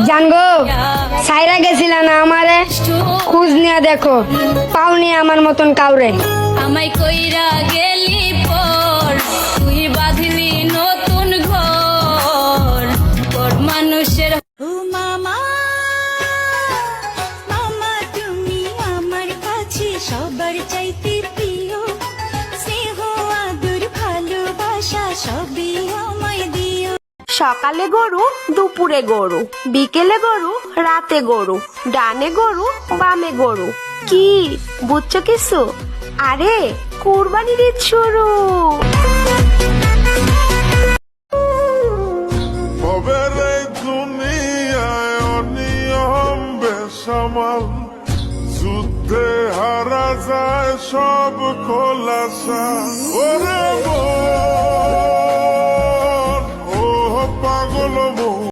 জানগো সাইরা গেছিল না আমারে খোঁজ নিয়ে দেখো পাওনি আমার মতন কাউরে আমায় কইরা গেলি পর তুই বাঁধলি নতুন ঘর পর মানুষের ও মামা মামা তুমি আমার কাছে সবার চাইতে প্রিয় স্নেহ আদর ভালোবাসা সবই আমায় দিও সকালে গরু দুপুরে গরু বিকেলে গরু রাতে গরু ডানে গরু বামে গরু কি বুঝছো কিছু আরে কুরবানির ঈদ শুরু ভবের এই দুনিয়ায় অনিয়ম বেসামাল যুদ্ধে হারা যায় সব খোলাসা ওরে